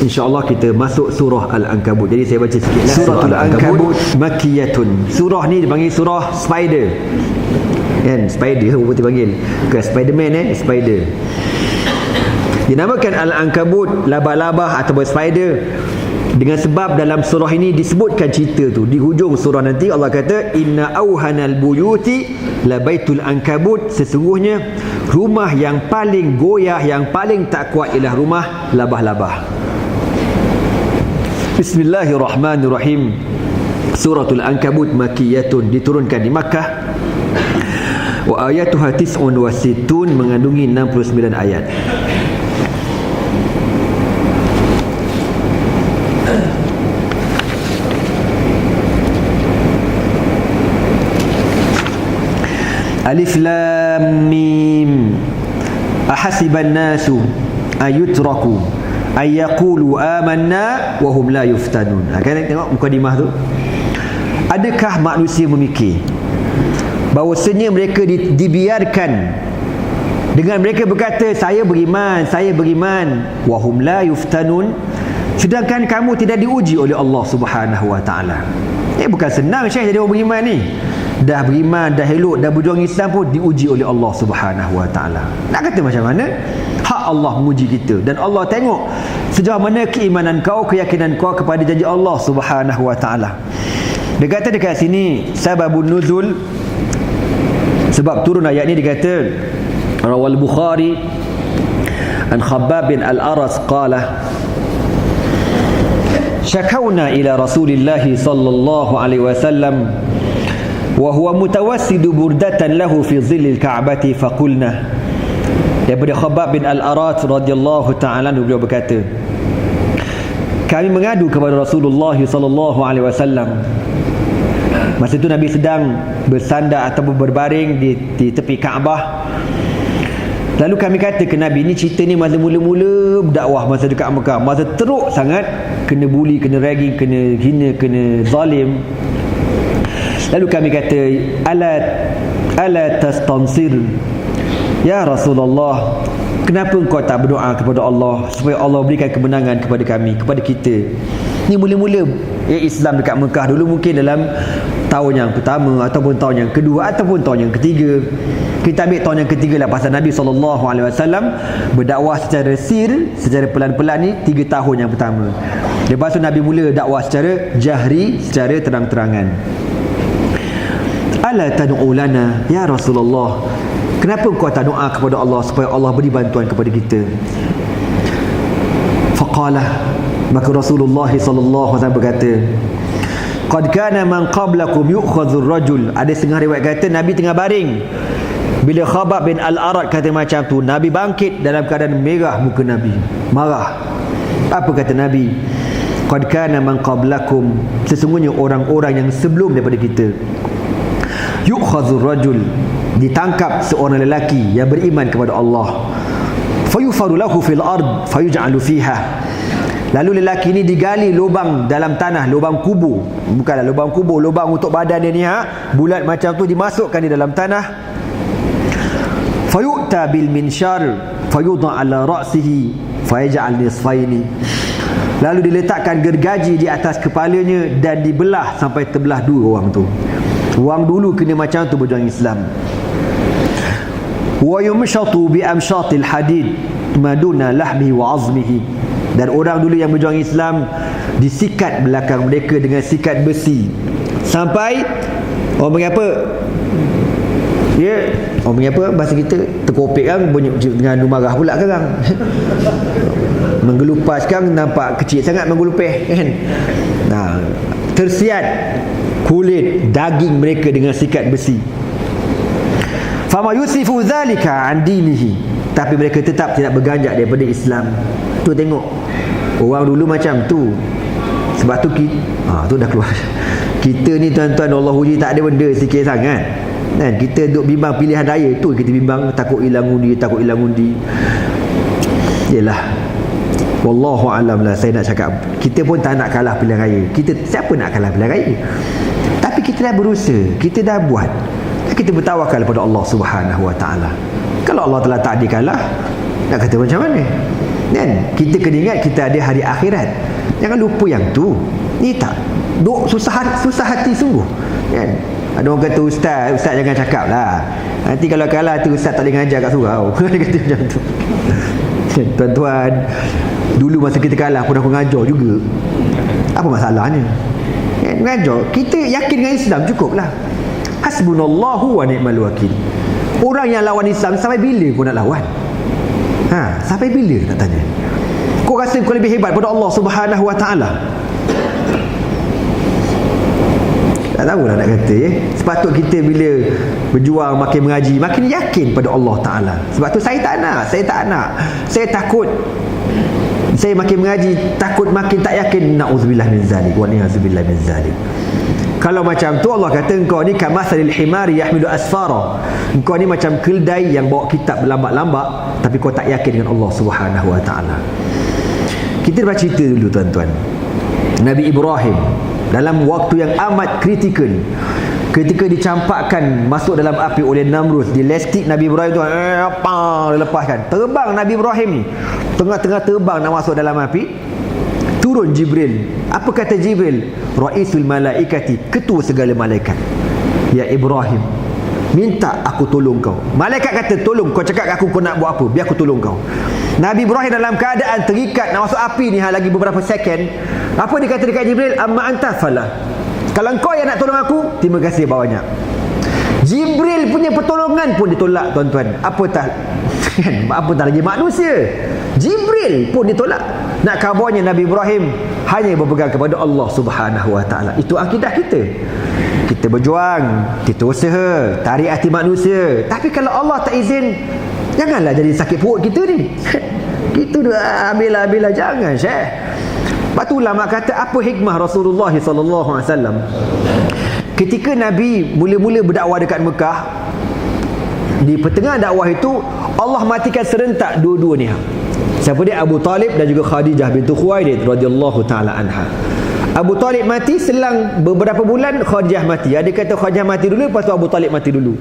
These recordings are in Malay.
InsyaAllah kita masuk surah Al-Ankabut. Jadi saya baca sikit lah. Surah Al-Ankabut Makkiyatun. Surah ni dipanggil surah spider, kan? Spider putih panggil, bukan Spiderman, spider. Dinamakan Al-Ankabut, labah-labah atau spider, dengan sebab dalam surah ini disebutkan cerita tu. Di hujung surah nanti Allah kata, inna auhanal buyuti labaitul ankabut, sesungguhnya rumah yang paling goyah, yang paling tak kuat ialah rumah labah-labah. Bismillahirrahmanirrahim. Suratul Ankabut Makkiyatun, diturunkan di Makkah. Wa ayatuha tis'un wa sittun, mengandungi 69 ayat. Alif Lam Mim. Ahasiban nasu ayutraku ayyaqulu amanna wa hum la yuftanun. Kan tengok mukadimah tu. Adakah manusia memikir bahawasanya mereka dibiarkan dengan mereka berkata saya beriman, wa hum la yuftanun, sedangkan kamu tidak diuji oleh Allah Subhanahu wa taala. Bukan senang Syekh jadi orang beriman ni. Dah beriman, dah elok, dah berjuang Islam pun diuji oleh Allah Subhanahu wa taala. Nak kata macam mana? Hak Allah menguji kita, dan Allah tengok sejauh mana keimanan kau, keyakinan kau kepada janji Allah Subhanahu wa taala. Dia kata dekat sini sababun nuzul, sebab turun ayat ni, dia kata rawal Bukhari an Khabbab bin al-Aras qala syakawna ila Rasulillah sallallahu alaihi wasallam wa huwa mutawassidu burdatan lahu fi dhillil ka'bati faqulna. Daripada Khabbab bin al-Arat radhiyallahu ta'ala, beliau berkata, kami mengadu kepada Rasulullah sallallahu alaihi wasallam. Masa itu Nabi sedang bersandar ataupun berbaring di tepi Kaabah. Lalu kami kata ke Nabi, ni cerita ni masa mula-mula berdakwah, masa dekat Mekah, masa teruk sangat, kena bully, kena ragging, kena hina, kena zalim. Lalu kami kata, ala tastansir ya Rasulullah, kenapa engkau tak berdoa kepada Allah supaya Allah berikan kemenangan kepada kami, kepada kita. Ni mula-mula Islam dekat Mekah dulu, mungkin dalam tahun yang pertama ataupun tahun yang kedua ataupun tahun yang ketiga. Kita ambil tahun yang ketiga lah, pasal Nabi SAW berdakwah secara secara pelan-pelan ni 3 tahun yang pertama. Lepas tu Nabi mula dakwah secara jahri, secara terang-terangan. Ala tad'u lana ya Rasulullah, kenapa kau tak doa kepada Allah supaya Allah beri bantuan kepada kita? Faqala, maka Rasulullah sallallahu alaihi wasallam berkata, qad kana man qablakum yu'khadhu ar-rajul. Ada setengah riwayat kata Nabi tengah baring, bila Khabbab bin al-Arat kata macam tu, Nabi bangkit dalam keadaan merah muka Nabi, marah. Apa kata Nabi? Qad kana man qablakum, sesungguhnya orang-orang yang sebelum daripada kita, yu'khadhur rajul, ditangkap seorang lelaki yang beriman kepada Allah, fayufaru lahu fil ard fayuj'alu fiha, lalu lelaki ini digali lubang dalam tanah, lubang kubur, bukanlah lubang kubur, lubang untuk badan dia ni, bulat macam tu, dimasukkan di dalam tanah. Fayu'ta bil minshar fayudha ala ra'sihi fayaj'al nisfaini, lalu diletakkan gergaji di atas kepalanya dan dibelah sampai terbelah 2 orang tu. Orang dulu kena macam tu berjuang Islam. Wa yumshatu bi amshatil hadid maduna lahmihi wa azmihi, dan orang dulu yang berjuang Islam disikat belakang mereka dengan sikat besi sampai orang panggil apa? Ya, orang panggil apa bahasa kita? Terkopek kan, dengan marah pula sekarang. Menggelupas kan, nampak kecil sangat menggelupih kan. Nah, tersiat kulit daging mereka dengan sikat besi. Fama yusifu dzalika an dinihi, tapi mereka tetap tidak berganjak daripada Islam. Tu tengok orang dulu macam tu. Sebab tu tu dah keluar. Kita ni tuan-tuan, Allah uji tak ada benda sikit sangat kan. Kita duk bimbang pilihan raya tu, kita bimbang takut hilang undi. Yalah, wallahu alam lah. Saya nak cakap, kita pun tak nak kalah pilihan raya. Siapa nak kalah pilihan raya? Tapi kita dah berusaha, kita dah buat, kita bertawakal kepada Allah Subhanahu wa taala. Kalau Allah telah takdir kalah, nak kata macam mana? Kan? Kita kena ingat kita ada hari akhirat. Jangan lupa yang tu. Ni tak. Duk susah hati sungguh. Kan? Ada orang kata ustaz jangan cakap lah. Nanti kalau kalah tu ustaz tak boleh ngajar kat surau. Dia kata macam tu. Tuan-tuan, dulu masa kita kalah pun aku ngajar juga. Apa masalahnya? Kan? Ngajar. Kita yakin dengan Islam cukup lah. Hasbunallahu wa ni'mal wakil. Orang yang lawan Islam sampai bila kau nak lawan? Sampai bila nak tanya? Kau rasa kau lebih hebat pada Allah Subhanahu wa ta'ala? Tak tahulah nak kata Sepatut kita bila berjuang makin mengaji, makin yakin pada Allah Ta'ala. Sebab tu saya tak nak. Saya takut. Saya makin mengaji, takut makin tak yakin. Na'udzubillah min zalik wa ni'udzubillah min zalik. Kalau macam tu Allah kata engkau ni kamathalil himari yahmilu asfara. Engkau ni macam keldai yang bawa kitab berlambak-lambak tapi kau tak yakin dengan Allah Subhanahu wa ta'ala. Kita baca cerita dulu tuan-tuan. Nabi Ibrahim dalam waktu yang amat kritikal, ketika dicampakkan masuk dalam api oleh Namrud, dilestik Nabi Ibrahim tu dilepaskan. Terbang Nabi Ibrahim ni, tengah-tengah terbang nak masuk dalam api, turun Jibril. Apa kata Jibril? Raisul malaikati, ketua segala malaikat. Ya Ibrahim, minta aku tolong kau. Malaikat kata tolong, kau cakap aku kau nak buat apa, biar aku tolong kau. Nabi Ibrahim dalam keadaan terikat nak masuk api ni lagi beberapa second. Apa dia kata dekat Jibril? Amma anta falah. Kalau kau yang nak tolong aku, terima kasih banyak. Jibril punya pertolongan pun ditolak tuan-tuan. Apa tak lagi manusia. Jibril pun ditolak. Nak kabarnya Nabi Ibrahim hanya berpegang kepada Allah Subhanahu wa ta'ala. Itu akidah kita. Kita berjuang, kita usaha, tarik hati manusia. Tapi kalau Allah tak izin, janganlah jadi sakit perut kita ni. Kita ambil-ambil jangan, Syekh. Lepas tu ulama kata apa hikmah Rasulullah SAW ketika Nabi mula-mula berdakwah dekat Mekah. Di pertengahan dakwah itu Allah matikan serentak dua-dua ni. Siapa dia? Abu Talib dan juga Khadijah bintu Khuwailid radhiyallahu taala anha. Abu Talib mati, selang beberapa bulan Khadijah mati. Ada kata Khadijah mati dulu, lepas tu Abu Talib mati dulu.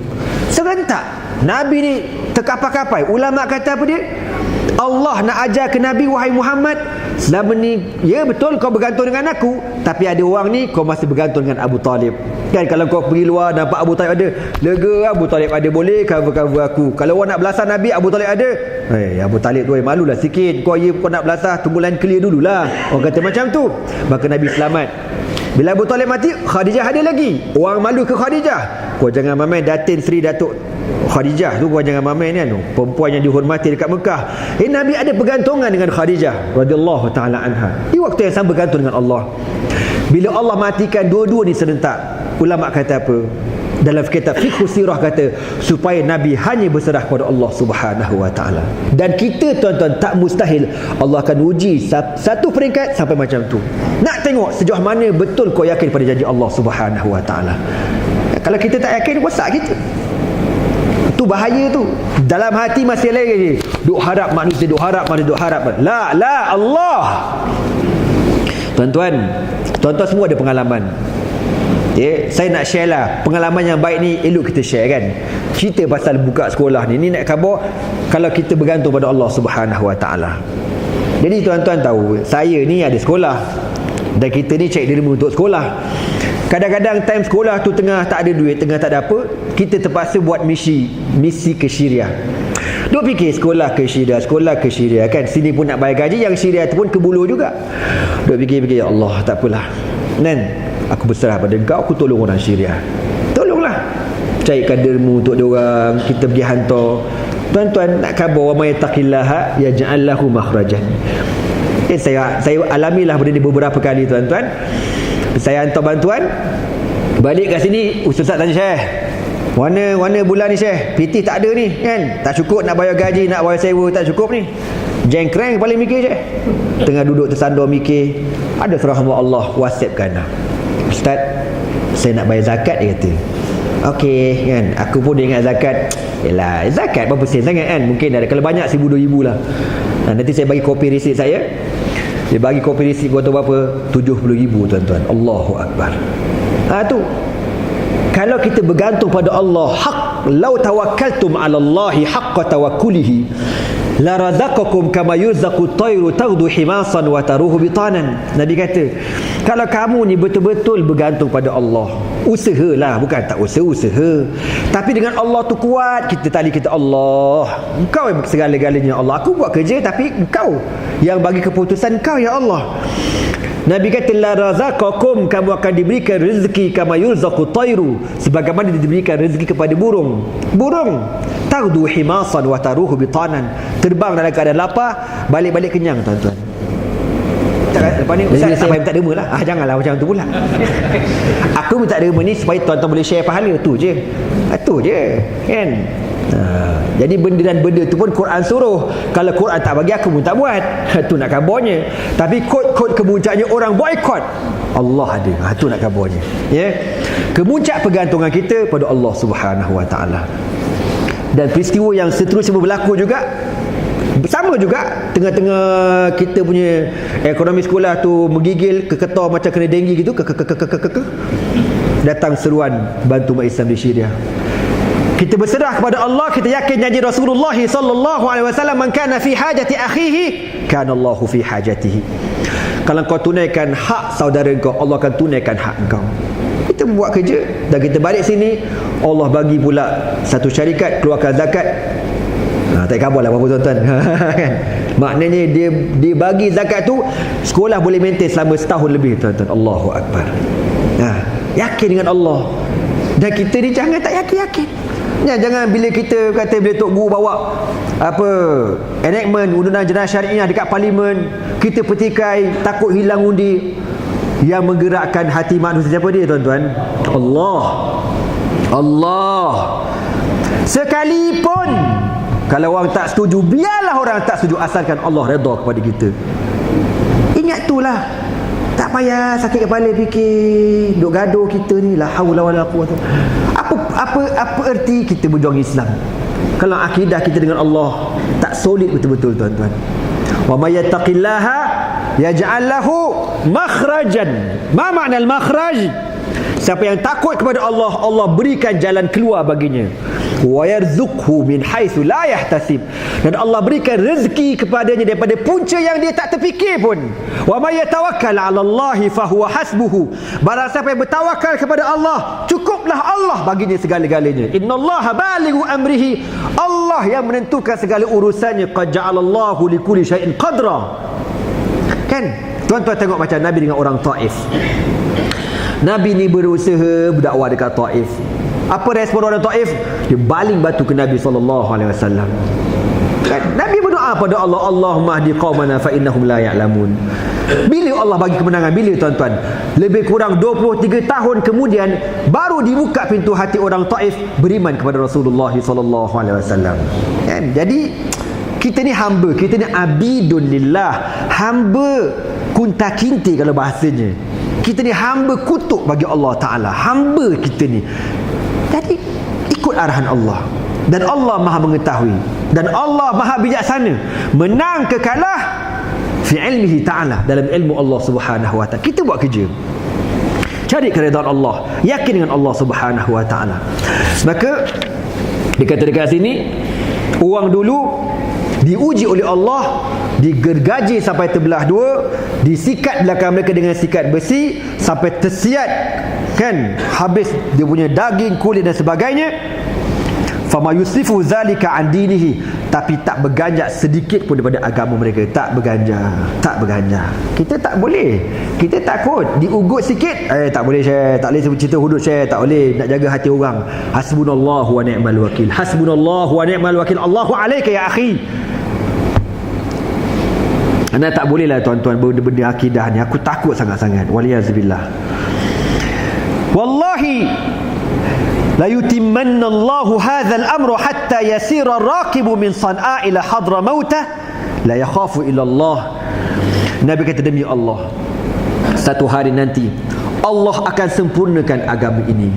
Serentak. Nabi ni terkapai-kapai. Ulama kata apa dia? Allah nak ajar ke Nabi, wahai Muhammad, selama ni ya betul kau bergantung dengan aku, tapi ada orang ni kau masih bergantung dengan Abu Talib. Kan kalau kau pergi luar nampak Abu Talib ada, lega Abu Talib ada, boleh cover aku. Kalau orang nak belasah Nabi, Abu Talib ada, Abu Talib tu malulah sikit. Kau nak belasah, tunggu line clear dululah. Orang kata macam tu. Maka Nabi selamat. Bila Abu Talib mati, Khadijah ada lagi. Orang malu ke Khadijah. Kau jangan main Datin Sri Datuk Khadijah tu, kau jangan main ni perempuan yang dihormati dekat Mekah. Nabi ada pergantungan dengan Khadijah radhiyallahu taala anha. Di waktu yang sama bergantung dengan Allah. Bila Allah matikan dua-dua ni serentak, ulama kata apa? Dalam kitab Fiqh Sirah kata supaya Nabi hanya berserah kepada Allah Subhanahu wa taala. Dan kita tuan-tuan tak mustahil Allah akan uji satu peringkat sampai macam tu. Nak tengok sejauh mana betul kau yakin pada janji Allah Subhanahu wa taala. Kalau kita tak yakin, rosak kita. Tu bahaya tu. Dalam hati masih lagi duk harap manusia, duk harap La Allah. Tuan-tuan semua ada pengalaman. Saya nak share lah pengalaman yang baik ni, elok kita share kan. Cerita pasal buka sekolah ni nak khabar kalau kita bergantung pada Allah Subhanahu wa taala. Jadi tuan-tuan tahu, saya ni ada sekolah dan kita ni cek diri untuk sekolah. Kadang-kadang time sekolah tu tengah tak ada duit, tengah tak ada apa, kita terpaksa buat misi ke Syria. Duk fikir sekolah ke Syria kan. Sini pun nak bayar gaji, yang Syria tu pun kebuluh juga. Duk fikir ya Allah, tak apalah. Dan aku berserah pada engkau, aku tolong orang Syria. Tolonglah. Carikan dermu untuk diorang, kita pergi hantar. Tuan-tuan nak khabar wa may yattaqillaha yaj'al lahu makhrajan. Saya alamilah benda ni beberapa kali tuan-tuan. Saya hantar bantuan, balik kat sini ustaz tanya Syekh, Mana bulan ni Syekh? PT tak ada ni kan? Tak cukup nak bayar gaji, nak bayar sewa, tak cukup ni. Jengkreng paling mikir Syekh. Tengah duduk tersandar mikir, ada seorang hamba Allah WhatsApp kan, Ustaz, saya nak bayar zakat, dia kata. Okey kan, aku pun dia ingat zakat. Yalah, zakat berapa sen sangat kan? Mungkin ada, kalau banyak 1,000-2,000 lah. Nanti saya bagi kopi resit saya. Dia bagi kopi resit buat berapa? 70,000 tuan-tuan. Allahu Akbar. Tu kalau kita bergantung pada Allah, lau tawakkaltum 'ala Allahi haqqa tawakkulihi, la razaqakum kama yurzaqu at-tayru taghdu himasan wa taruhu bitanan. Nabi kata, kalau kamu ni betul-betul bergantung pada Allah, usahalah, bukan tak usaha, tapi dengan Allah tu kuat, kita tali kita, Allah, engkau yang segala-galanya Allah, aku buat kerja tapi engkau yang bagi keputusan, engkau ya Allah. Nabi kata, la razaqakum, kamu akan diberikan rezeki kama yurzaqu at-tayru, sebagaimana diberikan rezeki kepada burung. Burung taghdu himasan wa taruhu bitanan, terbang dalam keadaan lapar, balik-balik kenyang, tuan-tuan. Lepas ni Ustaz sampai minta derma lah. Janganlah macam tu pula. Aku minta derma ni supaya tuan-tuan boleh share pahala, tu je. Itu je, kan? Jadi benda dan benda tu pun Quran suruh. Kalau Quran tak bagi, aku pun tak buat. Tu nak kabarnya. Tapi kod-kod kemuncaknya orang boykot, Allah ada. Tu nak kabarnya. Ya. Kemuncak pergantungan kita pada Allah Subhanahu Wa Taala. Dan peristiwa yang seterusnya berlaku juga sama juga, tengah-tengah kita punya ekonomi sekolah tu menggigil, keketar macam kena denggi gitu, datang seruan bantu umat Islam di Syria. Kita berserah kepada Allah, kita yakin janji Rasulullah sallallahu alaihi wasallam, man kana fi hajati akhihi kana Allahu fi hajatihi. Kalau kau tunaikan hak saudara kau, Allah akan tunaikan hak kau. Kita buat kerja dan kita balik sini, Allah bagi pula satu syarikat keluarkan zakat. Tak khabar lah apa-apa, tuan-tuan. Kan? Maknanya dia bagi zakat tu, sekolah boleh maintain selama setahun lebih, tuan-tuan. Allahu Akbar. Yakin dengan Allah. Dan kita ni jangan tak yakin-yakin. Jangan bila kita kata, bila Tok Guru bawa enactment undang-undang jenayah syariah dekat parlimen, kita petikai takut hilang undi. Yang menggerakkan hati manusia siapa dia, tuan-tuan? Allah. Sekalipun kalau orang tak setuju, biarlah orang tak setuju, asalkan Allah redha kepada kita. Ingat itulah. Tak payah sakit kepala fikir, duk gaduh kita ni, la haula wala quwwata. Apa erti kita berjuang Islam kalau akidah kita dengan Allah tak solid betul-betul, tuan-tuan? Wa may yattaqillaha yaj'al lahu makhrajan. Ma makna al-makhraj? Siapa yang takut kepada Allah, Allah berikan jalan keluar baginya. Wa yarzuqhu min haitsu la yahtasib. Dan Allah berikan rezeki kepadanya daripada punca yang dia tak terfikir pun. Wa may yatawakkal 'ala Allahi fa huwa hasbuhu. Barang siapa yang bertawakal kepada Allah, cukuplah Allah baginya segala-galanya. Innallaha balighu amrihi. Allah yang menentukan segala urusannya. Qad ja'alallahu likulli syai'in qadra. Kan? Tuan-tuan tengok macam Nabi dengan orang Taif. Nabi ni berusaha berdakwah dekat Taif. Apa respon orang Taif? Dia baling batu ke Nabi SAW. Nabi berdoa pada Allah, Allahumma hdi qaumana fa innahum la ya'lamun. Bila Allah bagi kemenangan? Bila, tuan-tuan? Lebih kurang 23 tahun kemudian baru dibuka pintu hati orang Taif beriman kepada Rasulullah SAW. Kan? Jadi kita ni hamba, kita ni abidun lillah, hamba kunta kinti kalau bahasanya. Kita ni hamba kutuk bagi Allah Ta'ala, hamba kita ni. Jadi ikut arahan Allah. Dan Allah maha mengetahui, dan Allah maha bijaksana. Menang ke kalah fi ilmihi ta'ala, dalam ilmu Allah Subhanahu Wa Ta'ala. Kita buat kerja, cari keridhaan Allah, yakin dengan Allah Subhanahu Wa Ta'ala. Maka dikata dekat sini, orang dulu diuji oleh Allah, digergaji sampai terbelah dua, disikat belakang mereka dengan sikat besi sampai tersiat, kan, habis dia punya daging, kulit dan sebagainya. Fama yusifu zalika an dinihi, tapi tak berganjak sedikit pun daripada agama mereka. Tak berganjak. Kita tak boleh. Kita takut diugut sikit, tak boleh share, tak boleh cerita hudud share, tak boleh, nak jaga hati orang. Hasbunallahu wa ni'mal wakil. Hasbunallahu wa ni'mal wakil. Allahu alayka ya akhi. Anda tak boleh lah, tuan-tuan, benda-benda akidah ni. Aku takut sangat-sangat. Waliyazubillah. Wallahi la yutimmanna Allahu hadzal amru hatta yasira ar-raqibu min San'a ila Hadramautah la yakhafu illa Allah. Nabi kata, demi Allah, satu hari nanti Allah akan sempurnakan agama ini.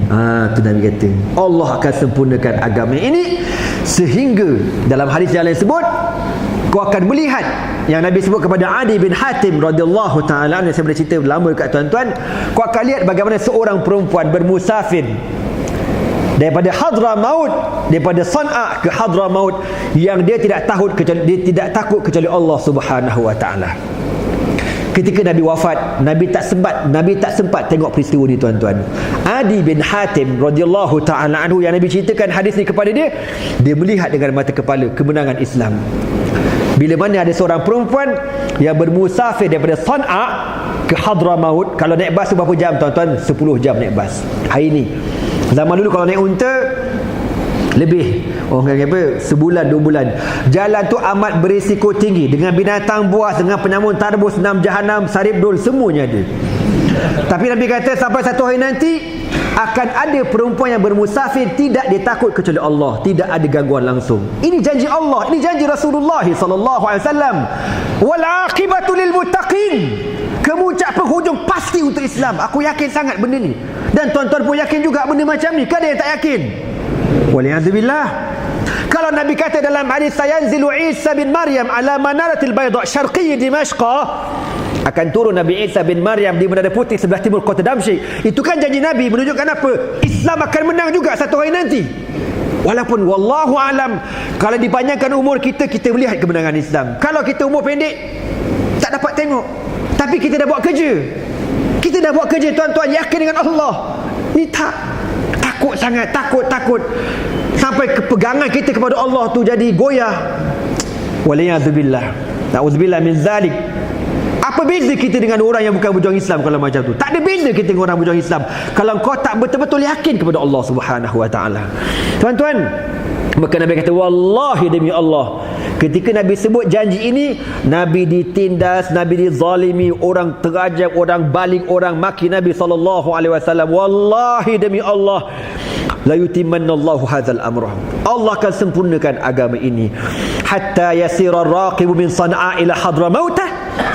Tu Nabi kata, Allah akan sempurnakan agama ini sehingga dalam hadis yang lain sebut, kau akan melihat, yang Nabi sebut kepada Adi bin Hatim radhiyallahu ta'ala, saya boleh cerita lama dekat tuan-tuan, kau akan lihat bagaimana seorang perempuan bermusafir daripada Hadramaut, daripada San'a ke Hadramaut, yang dia tidak takut kecuali Allah Subhanahu wa taala. Ketika Nabi wafat, Nabi tak sempat tengok peristiwa ni, tuan-tuan. Adi bin Hatim radhiyallahu taala anhu, yang Nabi ceritakan hadis ni kepada dia, dia melihat dengan mata kepala kemenangan Islam. Bila mana ada seorang perempuan yang bermusafir daripada San'a ke Hadramaut, kalau naik bas berapa jam, tuan-tuan? 10 jam naik bas. Hari ni, zaman dulu kalau naik unta lebih, orang kata apa, sebulan 2 bulan. Jalan tu amat berisiko tinggi, dengan binatang buas, dengan penyamun tarbus, 6 jahanam, sarip dul, semuanya ada. Tapi Nabi kata sampai satu hari nanti akan ada perempuan yang bermusafir, tidak dia takut kecuali Allah, tidak ada gangguan langsung. Ini janji Allah, ini janji Rasulullah sallallahu alaihi wasallam. Wal aqibatu lil muttaqin. Kemuncak penghujung pasti untuk Islam. Aku yakin sangat benda ni. Dan tuan-tuan pun yakin juga benda macam ni. Kan ada yang tak yakin? Waliyadzubillah. Kalau Nabi kata dalam hadis, sayanzilu Isa bin Maryam ala manaratil bayda syarqi Dimashq, akan turun Nabi Isa bin Maryam di Menara Putih sebelah timur kota Damsyik. Itu kan janji Nabi, menunjukkan apa? Islam akan menang juga satu hari nanti. Walaupun wallahu alam, kalau dipanjangkan umur kita, kita melihat kemenangan Islam. Kalau kita umur pendek, tak dapat tengok. Tapi kita dah buat kerja. Kita dah buat kerja, tuan-tuan, yakin dengan Allah. Ni takut sangat, takut. Sampai kepegangan kita kepada Allah tu jadi goyah. Waliyadzubillah. Na'udzubillah min zalik. Apa beza kita dengan orang yang bukan berjuang Islam kalau macam tu? Tak ada beza kita dengan orang berjuang Islam kalau kau tak betul-betul yakin kepada Allah Subhanahu wa taala. Tuan-tuan, maka Nabi kata, wallahi demi Allah, ketika Nabi sebut janji ini, Nabi ditindas, Nabi dizalimi, orang terajab, orang baling, orang maki Nabi sallallahu alaihi wasallam. Wallahi demi Allah, la yutimannallahu hadzal amra. Allah akan sempurnakan agama ini hatta yasira ar-raqibu min San'a ila Hadramaut,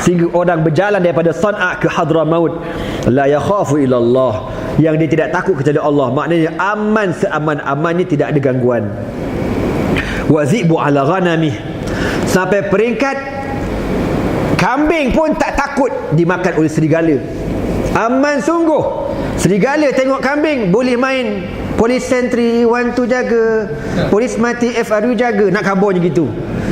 sehingga orang berjalan daripada San'a ke Hadramaut la yakhafu illa Allah, yang dia tidak takut kepada Allah. Maknanya aman, seaman-amannya, tidak ada gangguan. Wa zibu ala ghanamih, sampai peringkat kambing pun tak takut dimakan oleh serigala. Aman sungguh. Serigala tengok kambing boleh main polis sentri, one to jaga, polis mati FRU jaga, nak kabarnya gitu.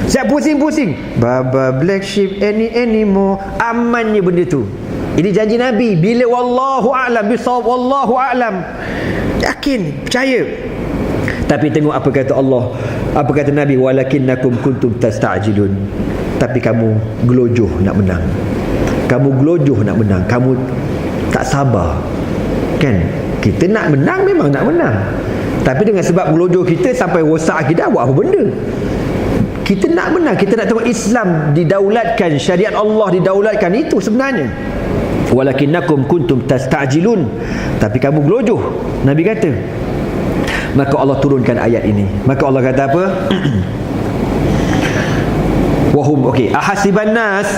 Siap pusing-pusing, Baba black sheep anymore. Amannya benda tu. Ini janji Nabi. Bila wallahu a'lam bisawab, wallahu a'lam, yakin, percaya. Tapi tengok apa kata Allah, apa kata Nabi, walakinnakum kuntum tasta'jilun. Tapi kamu gelojoh nak menang. Kamu gelojoh nak menang, kamu tak sabar. Kan? Kita nak menang, memang nak menang. Tapi dengan sebab gelojoh kita sampai rosak akidah, buat apa benda? Kita nak menang, kita nak tengok Islam didaulatkan, syariat Allah didaulatkan. Itu sebenarnya. Walakinnakum kuntum tasta'jilun. Tapi kamu gelojoh, Nabi kata. Maka Allah turunkan ayat ini. Maka Allah kata apa? Wahum, okey, ahasiban nas,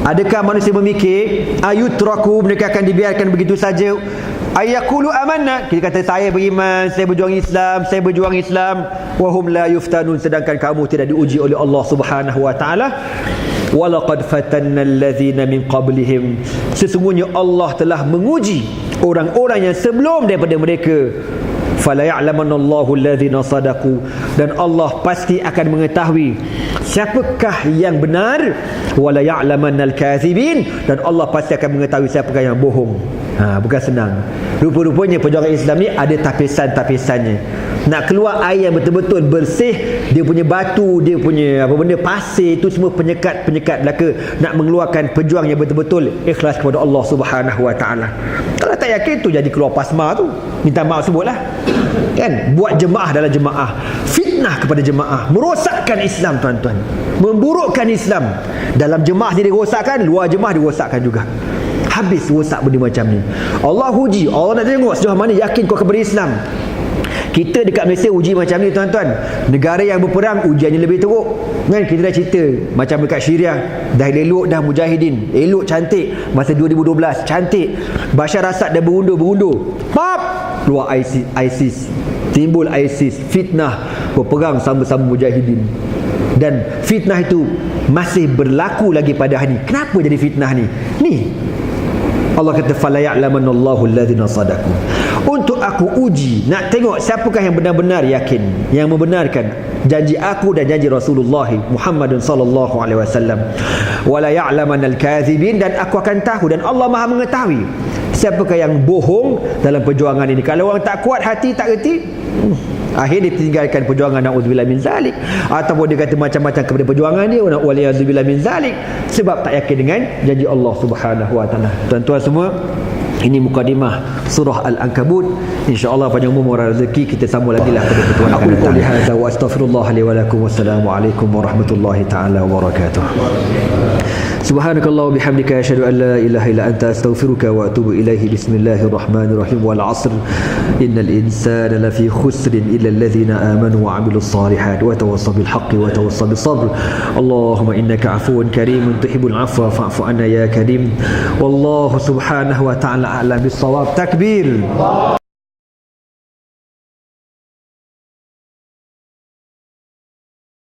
adakah manusia memikir ayutraku, mereka akan dibiarkan begitu saja, ayaqulu amanna, kita kata saya beriman, saya berjuang Islam, wahum la yuftanun, sedangkan kamu tidak diuji oleh Allah Subhanahu wa taala. Walaqad fatanna allazina min qablihim, sesungguhnya Allah telah menguji orang-orang yang sebelum daripada mereka. Fala ya'lamanallahu allazina sadaqu, dan Allah pasti akan mengetahui siapakah yang benar. Wala ya'lamannal kadzibin, dan Allah pasti akan mengetahui siapakah yang bohong. Bukan senang. Rupa-rupanya perjuangan Islam ni ada tapisan-tapisannya. Nak keluar air yang betul-betul bersih, dia punya batu, dia punya apa benda, pasir, itu semua penyekat-penyekat belaka. Nak mengeluarkan pejuang yang betul-betul ikhlas kepada Allah Subhanahu wa taala. Kalau tak yakin tu jadi keluar pasma tu, minta maaf sebutlah. Kan? Buat jemaah dalam jemaah, fitnah kepada jemaah, merosakkan Islam, tuan-tuan, memburukkan Islam. Dalam jemaah dia dirosakkan, luar jemaah dirosakkan juga. Habis rosak benda macam ni. Allah uji, Allah nak tengok sejauh mana yakin kau kepada Islam. Kita dekat Malaysia uji macam ni, tuan-tuan. Negara yang berperang ujiannya lebih teruk. Kan kita dah cerita macam dekat Syria, dah elok dah mujahidin, elok cantik masa 2012, cantik. Bashar Assad dah berundur. Pap, keluar ISIS. Timbul ISIS, fitnah, berperang sama-sama mujahidin. Dan fitnah itu masih berlaku lagi pada hari ni. Kenapa jadi fitnah ni? Ni Allah kata fala ya'lamanallahu allazina sadaqu. untuk aku uji, nak tengok siapakah yang benar-benar yakin, yang membenarkan janji aku dan janji Rasulullah Muhammad sallallahu alaihi wasallam. Wala ya'lamanal kadzibin, dan aku akan tahu, dan Allah Maha mengetahui siapakah yang bohong dalam perjuangan ini. Kalau orang tak kuat hati, tak reti, akhir dia tinggalkan perjuangan, na'udzubillah min zalik, ataupun dia kata macam-macam kepada perjuangan dia, waliyadzubillah min zalik, sebab tak yakin dengan janji Allah Subhanahu wa taala. Tuan-tuan semua, ini mukadimah surah Al-Ankabut. InsyaAllah panjang umur rezeki, kita sambung lagi lah pada pertemuan akan datang. Aku qouli hadza wa astaghfirullah li wa lakum. Wassalamualaikum warahmatullahi taala wabarakatuh. Subhanakallah wa bihamdika, asyhadu an la ilaha illa anta, astaghfiruka wa atubu ilaihi. Bismillahirrahmanirrahim. Wal 'asr innal insana lafi khusrin illa alladhina amanu wa 'amilus solihat wa tawassaw bil haqqi wa tawassaw bis sabr. Allahumma innaka 'afuwun karimun tuhibbul 'afwa fa'fu 'anna ya karim. Wallahu subhanahu wa ta'ala a'lam bis shawab. Takbir.